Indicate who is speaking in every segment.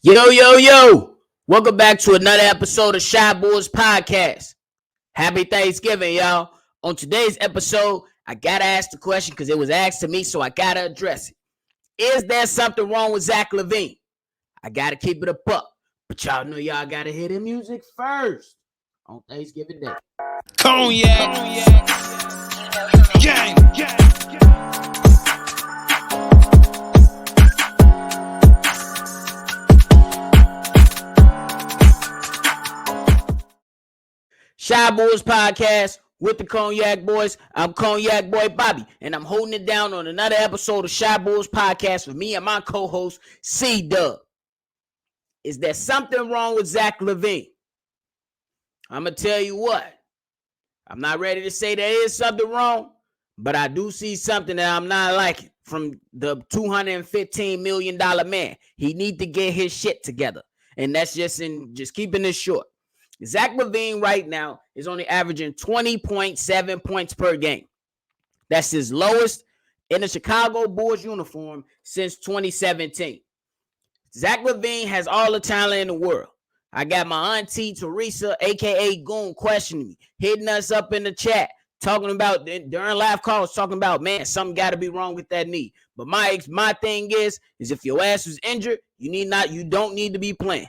Speaker 1: Yo, yo, yo. Welcome back to another episode of Shy Bulls Podcast. Happy Thanksgiving, y'all. On today's episode, I got to ask the question because it was asked to me, so I got to address it. Is there something wrong with Zach Lavine? I got to keep it a buck. But y'all know y'all got to hear the music first on Thanksgiving Day.
Speaker 2: Cognac. Gang.
Speaker 1: Shy Bulls Podcast with the Cognac Boys. I'm Cognac Boy Bobby, and I'm holding it down on another episode of Shy Bulls Podcast with me and my co-host, C-Dub. Is there something wrong with Zach Lavine? I'm going to tell you what. I'm not ready to say there is something wrong, but I do see something that I'm not liking from the $215 million man. He need to get his shit together, and that's just keeping this short. Zach Lavine right now is only averaging 20.7 points per game. That's his lowest in the Chicago Bulls uniform since 2017. Zach Lavine has all the talent in the world. I got my auntie Teresa, a.k.a. Goon, questioning me, hitting us up in the chat, talking about, during live calls, talking about, man, something got to be wrong with that knee. But my thing is if your ass was injured, you don't need to be playing.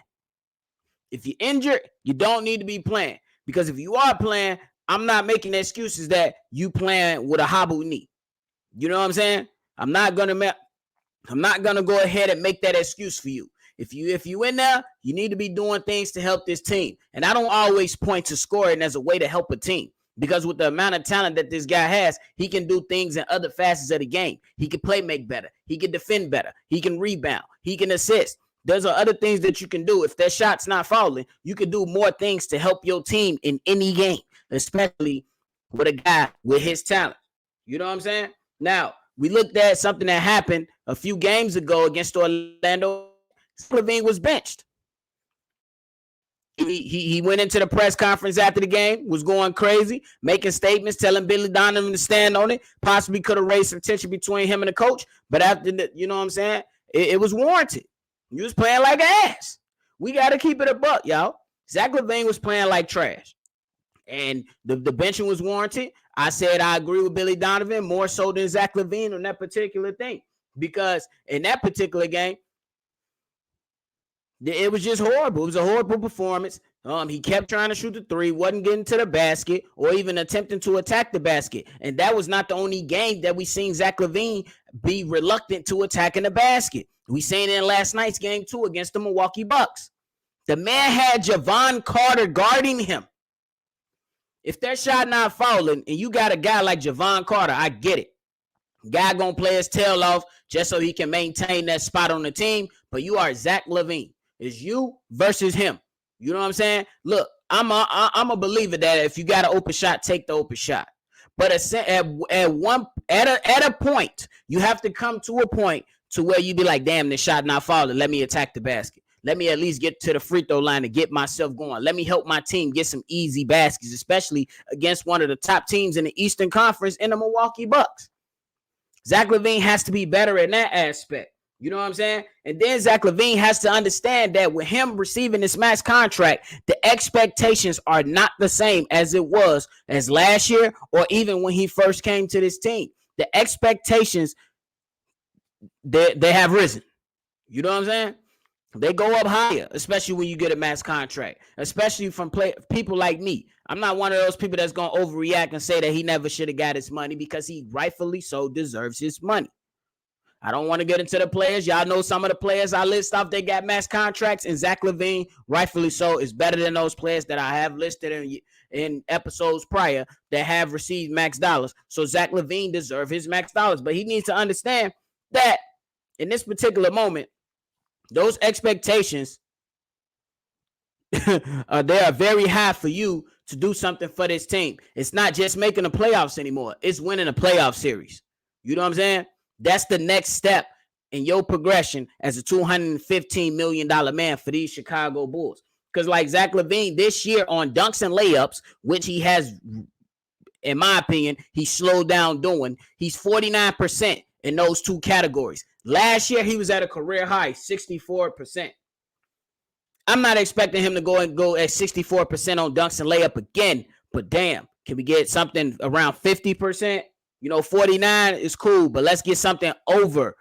Speaker 1: If you're injured, you don't need to be playing. Because if you are playing, I'm not making excuses that you playing with a hobbled knee. You know what I'm saying? I'm not gonna go ahead and make that excuse for you. If you in there, you need to be doing things to help this team. And I don't always point to scoring as a way to help a team. Because with the amount of talent that this guy has, he can do things in other facets of the game. He can make better. He can defend better. He can rebound. He can assist. There's other things that you can do. If that shot's not falling, you can do more things to help your team in any game, especially with a guy with his talent. You know what I'm saying? Now, we looked at something that happened a few games ago against Orlando. Lavine was benched. He went into the press conference after the game, was going crazy, making statements, telling Billy Donovan to stand on it. Possibly could have raised some tension between him and the coach, but after the, you know what I'm saying? It was warranted. You was playing like ass. We got to keep it a buck, y'all. Zach Lavine was playing like trash. And the benching was warranted. I said I agree with Billy Donovan more so than Zach Lavine on that particular thing. Because in that particular game, it was just horrible. It was a horrible performance. He kept trying to shoot the three, wasn't getting to the basket or even attempting to attack the basket. And that was not the only game that we seen Zach Lavine be reluctant to attacking the basket. We seen it in last night's game, too, against the Milwaukee Bucks. The man had Javon Carter guarding him. If that shot not falling and you got a guy like Javon Carter, I get it. Guy going to play his tail off just so he can maintain that spot on the team. But you are Zach Lavine. It's you versus him. You know what I'm saying? Look, I'm a believer that if you got an open shot, take the open shot. But at a point, you have to come to a point to where you be like, damn, this shot not falling. Let me attack the basket. Let me at least get to the free throw line and get myself going. Let me help my team get some easy baskets, especially against one of the top teams in the Eastern Conference in the Milwaukee Bucks. Zach Lavine has to be better in that aspect. You know what I'm saying? And then Zach Lavine has to understand that with him receiving this max contract, the expectations are not the same as it was as last year or even when he first came to this team. The expectations, they have risen. You know what I'm saying? They go up higher, especially when you get a max contract, especially from people like me. I'm not one of those people that's going to overreact and say that he never should have got his money because he rightfully so deserves his money. I don't want to get into the players. Y'all know some of the players I list off, they got max contracts, and Zach Lavine, rightfully so, is better than those players that I have listed in episodes prior that have received max dollars. So Zach Lavine deserves his max dollars, but he needs to understand that in this particular moment, those expectations, they are very high for you to do something for this team. It's not just making the playoffs anymore. It's winning a playoff series. You know what I'm saying? That's the next step in your progression as a $215 million man for these Chicago Bulls. Because like Zach Lavine this year on dunks and layups, which he has, in my opinion, he slowed down doing, he's 49% in those two categories. Last year, he was at a career high, 64%. I'm not expecting him to go at 64% on dunks and layup again. But damn, can we get something around 50%? 49 is cool, but let's get something over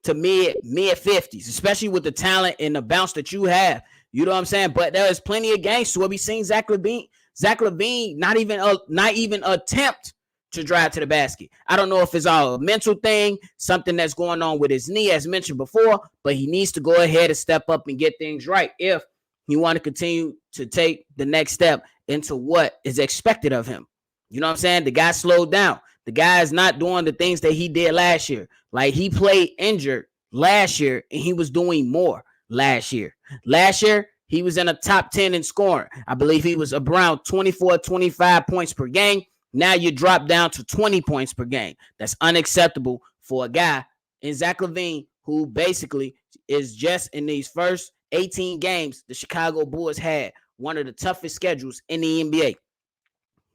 Speaker 1: to mid 50s, especially with the talent and the bounce that you have. You know what I'm saying? But there is plenty of games where we seen Zach Lavine not even attempt to drive to the basket. I don't know if it's all a mental thing, something that's going on with his knee, as mentioned before, but he needs to go ahead and step up and get things right if he want to continue to take the next step into what is expected of him. You know what I'm saying? The guy slowed down. The guy is not doing the things that he did last year. Like, he played injured last year and he was doing more last year. Last year, he was in a top 10 in scoring. I believe he was around 24, 25 points per game. Now you drop down to 20 points per game. That's unacceptable for a guy in Zach Lavine, who basically is just in these first 18 games the Chicago Bulls had one of the toughest schedules in the NBA.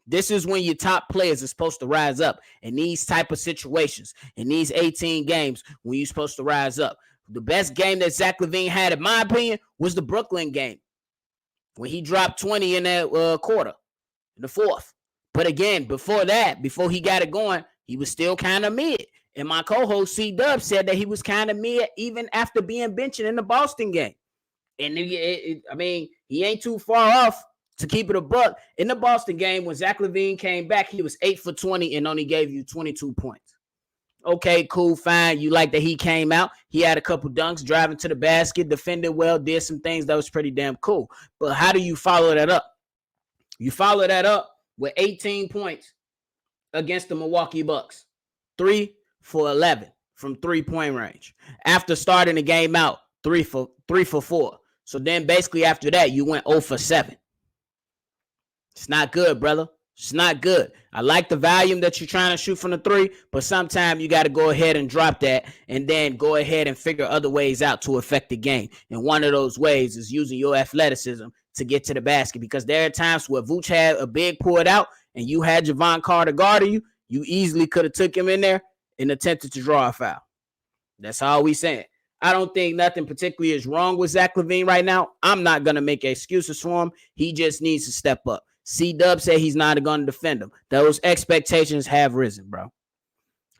Speaker 1: This is when your top players are supposed to rise up in these type of situations, in these 18 games when you're supposed to rise up. The best game that Zach Lavine had, in my opinion, was the Brooklyn game when he dropped 20 in that quarter, in the fourth. But again, before that, before he got it going, he was still kind of mid. And my co-host C-Dub said that he was kind of mid even after being benched in the Boston game. And he ain't too far off to keep it a buck. In the Boston game, when Zach Lavine came back, he was 8 for 20 and only gave you 22 points. Okay, cool, fine. You like that he came out. He had a couple dunks, driving to the basket, defended well, did some things that was pretty damn cool. But how do you follow that up? You follow that up with 18 points against the Milwaukee Bucks. 3 for 11 from three-point range. After starting the game out, 3 for 4. So then basically after that, you went 0 for 7. It's not good, brother. It's not good. I like the volume that you're trying to shoot from the 3, but sometimes you got to go ahead and drop that and then go ahead and figure other ways out to affect the game. And one of those ways is using your athleticism to get to the basket, because there are times where Vooch had a big pulled out and you had Javon Carter guarding you. You easily could have took him in there and attempted to draw a foul. That's all we saying. I don't think nothing particularly is wrong with Zach Lavine right now. I'm not going to make excuses for him. He just needs to step up. C-Dub said he's not going to defend him. Those expectations have risen, bro.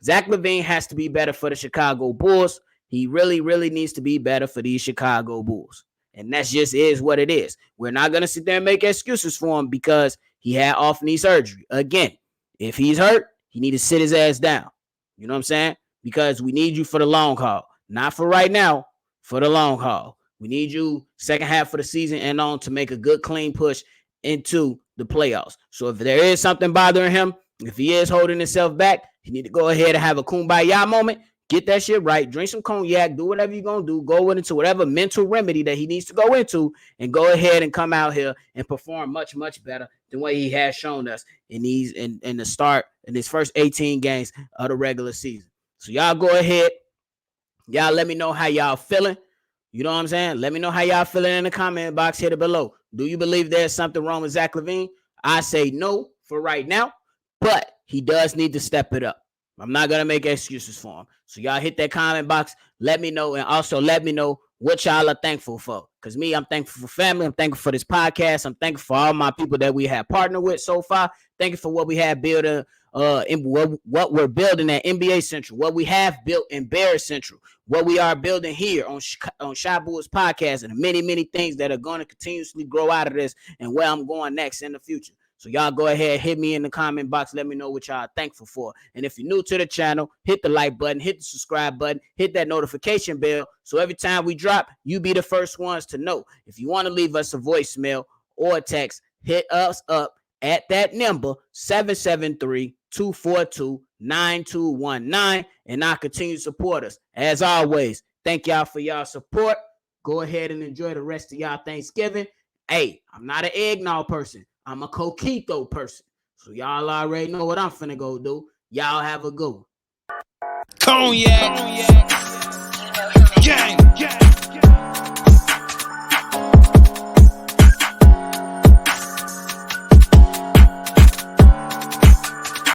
Speaker 1: Zach Lavine has to be better for the Chicago Bulls. He really, really needs to be better for these Chicago Bulls. And that just is what it is. We're not going to sit there and make excuses for him because he had off-knee surgery. Again, if he's hurt, he need to sit his ass down. You know what I'm saying? Because we need you for the long haul. Not for right now, for the long haul. We need you second half of the season and on to make a good, clean push into the playoffs. So if there is something bothering him, if he is holding himself back, he need to go ahead and have a kumbaya moment. Get that shit right. Drink some cognac. Do whatever you're going to do. Go into whatever mental remedy that he needs to go into and go ahead and come out here and perform much, much better than what he has shown us in the start in his first 18 games of the regular season. So y'all go ahead. Y'all let me know how y'all feeling. You know what I'm saying? Let me know how y'all feeling in the comment box here below. Do you believe there's something wrong with Zach Lavine? I say no for right now, but he does need to step it up. I'm not going to make excuses for him. So y'all hit that comment box. Let me know. And also let me know what y'all are thankful for. Because me, I'm thankful for family. I'm thankful for this podcast. I'm thankful for all my people that we have partnered with so far. Thank you for what we have building, what we're building at NBA Central, what we have built in Bear Central, what we are building here on Shy Bulls Podcast, and many, many things that are going to continuously grow out of this and where I'm going next in the future. So y'all go ahead, hit me in the comment box. Let me know what y'all are thankful for. And if you're new to the channel, hit the like button, hit the subscribe button, hit that notification bell. So every time we drop, you be the first ones to know. If you want to leave us a voicemail or a text, hit us up at that number, 773-242-9219. And I'll continue to support us. As always, thank y'all for y'all support. Go ahead and enjoy the rest of y'all Thanksgiving. Hey, I'm not an eggnog person. I'm a coquito person. So y'all already know what I'm finna go do. Y'all have a good one.
Speaker 2: Cognac. Gang.